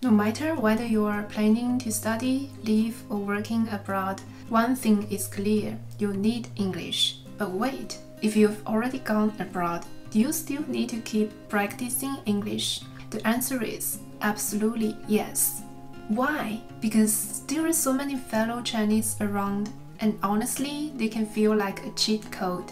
No matter whether you are planning to study, live, or working abroad, one thing is clear: you need English. But wait, if you've already gone abroad, do you still need to keep practicing English? The answer is absolutely yes. Why? Because there are so many fellow Chinese around, and honestly, they can feel like a cheat code.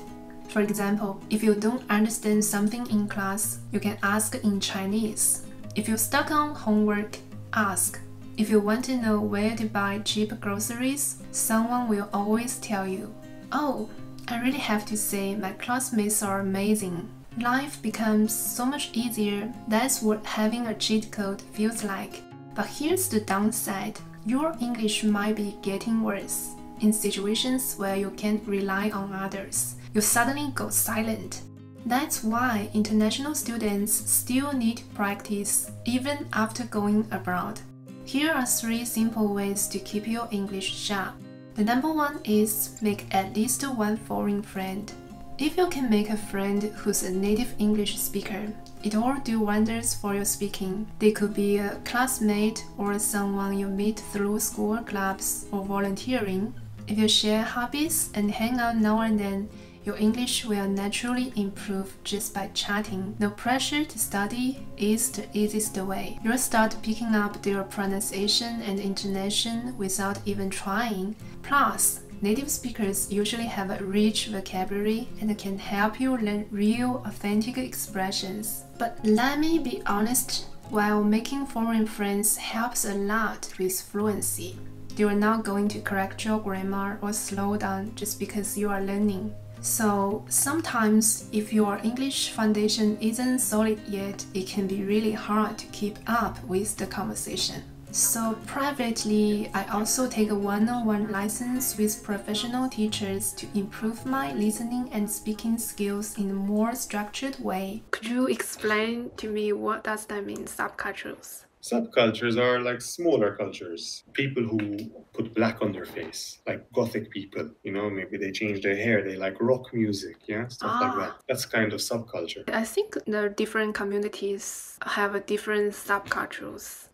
For example, if you don't understand something in class, you can ask in Chinese. If you're stuck on homework, ask. If you want to know where to buy cheap groceries, someone will always tell you. Oh, I really have to say my classmates are amazing. Life becomes so much easier. That's what having a cheat code feels like. But here's the downside. Your English might be getting worse. In situations where you can't rely on others, you suddenly go silent. That's why international students still need practice even after going abroad. Here are 3 simple ways to keep your English sharp. The number 1 is make at least one foreign friend. If you can make a friend who's a native English speaker, it will do wonders for your speaking. They could be a classmate or someone you meet through school clubs or volunteering. If you share hobbies and hang out now and then, your English will naturally improve just by chatting. No pressure to study is the easiest way. You'll start picking up their pronunciation and intonation without even trying. Plus, native speakers usually have a rich vocabulary and can help you learn real, authentic expressions. But let me be honest, while making foreign friends helps a lot with fluency, you are not going to correct your grammar or slow down just because you are learning. So sometimes if your English foundation isn't solid yet, it can be really hard to keep up with the conversation. So privately, I also take a one-on-one lessons with professional teachers to improve my listening and speaking skills in a more structured way. Could you explain to me what does that mean, subcultures? Subcultures are like smaller cultures. People who put black on their face, like gothic people, maybe they change their hair, they like rock music, stuff like that. That's kind of subculture. I think the different communities have a different subcultures.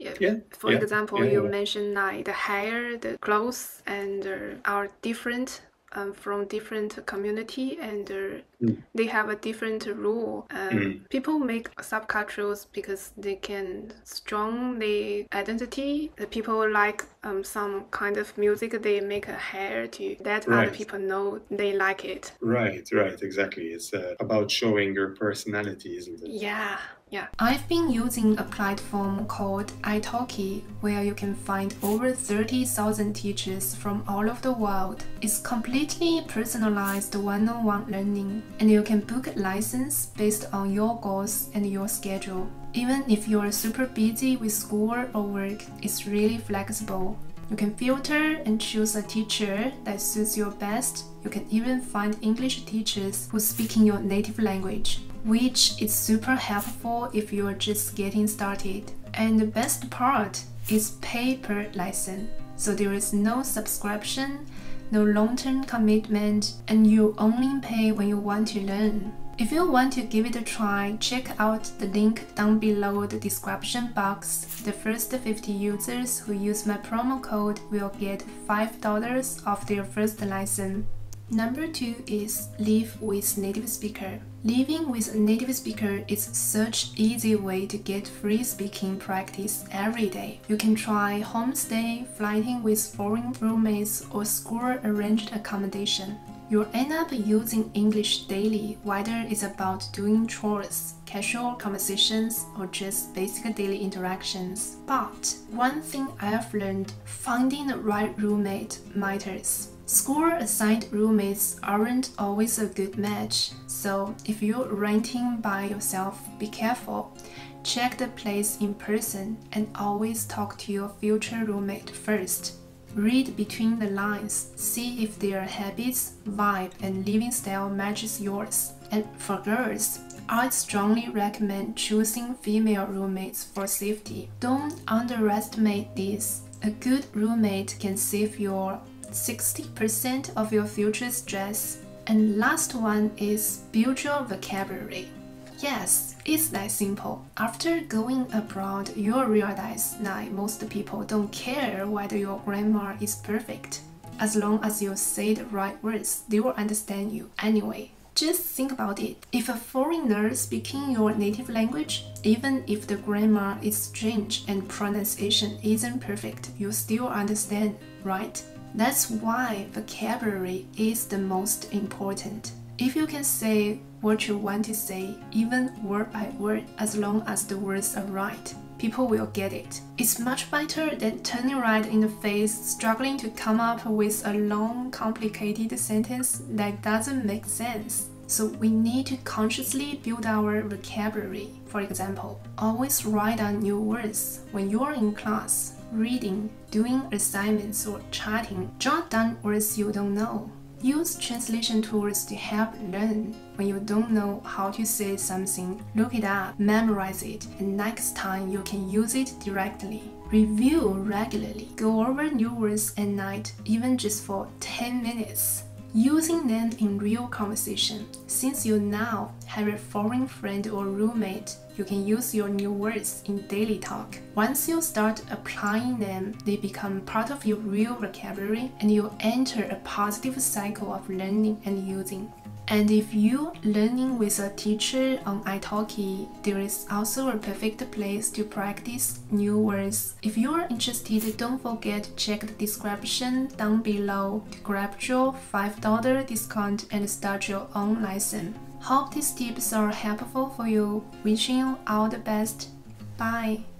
For Yeah, example, you mentioned like the hair, the clothes, and are different from different community, and they have a different rule. People make subcultures because they can strong the identity. The people like some kind of music, they make a hair to that other people know they like it. Right, exactly. It's about showing your personality, isn't it? Yeah. I've been using a platform called italki, where you can find over 30,000 teachers from all over the world. It's completely personalized one-on-one learning, and you can book a license based on your goals and your schedule. Even if you're super busy with school or work, it's really flexible. You can filter and choose a teacher that suits you best. You can even find English teachers who speak in your native language, which is super helpful if you're just getting started. And the best part is pay per lesson. So there is no subscription, no long-term commitment, and you only pay when you want to learn. If you want to give it a try, check out the link down below the description box. The first 50 users who use my promo code will get $5 off their first lesson. Number 2 is live with native speaker. Living with a native speaker is such an easy way to get free speaking practice every day. You can try homestay, flighting with foreign roommates, or school-arranged accommodation. You'll end up using English daily, whether it's about doing chores, casual conversations, or just basic daily interactions. But one thing I have learned, finding the right roommate matters. School-assigned roommates aren't always a good match, so if you're renting by yourself, be careful. Check the place in person and always talk to your future roommate first. Read between the lines, see if their habits, vibe, and living style matches yours. And for girls, I'd strongly recommend choosing female roommates for safety. Don't underestimate this. A good roommate can save your 60% of your future stress. And last one is build your vocabulary. Yes, it's that simple. After going abroad, you'll realize that most people don't care whether your grammar is perfect. As long as you say the right words, they will understand you anyway. Just think about it. If a foreigner speaking your native language, even if the grammar is strange and pronunciation isn't perfect, you still understand, right? That's why vocabulary is the most important. If you can say what you want to say, even word by word, as long as the words are right, people will get it. It's much better than turning red in the face, struggling to come up with a long, complicated sentence that doesn't make sense. So we need to consciously build our vocabulary. For example, always write down new words. When you're in class, reading, doing assignments, or chatting, jot down words you don't know. Use translation tools to help learn. When you don't know how to say something, look it up, memorize it, and next time you can use it directly. Review regularly. Go over new words at night, even just for 10 minutes. Using them in real conversation. Since you now have a foreign friend or roommate, you can use your new words in daily talk. Once you start applying them, they become part of your real vocabulary and you enter a positive cycle of learning and using. And if you're learning with a teacher on italki, there is also a perfect place to practice new words. If you are interested, don't forget to check the description down below to grab your $5 discount and start your own lesson. Hope these tips are helpful for you. Wishing you all the best. Bye!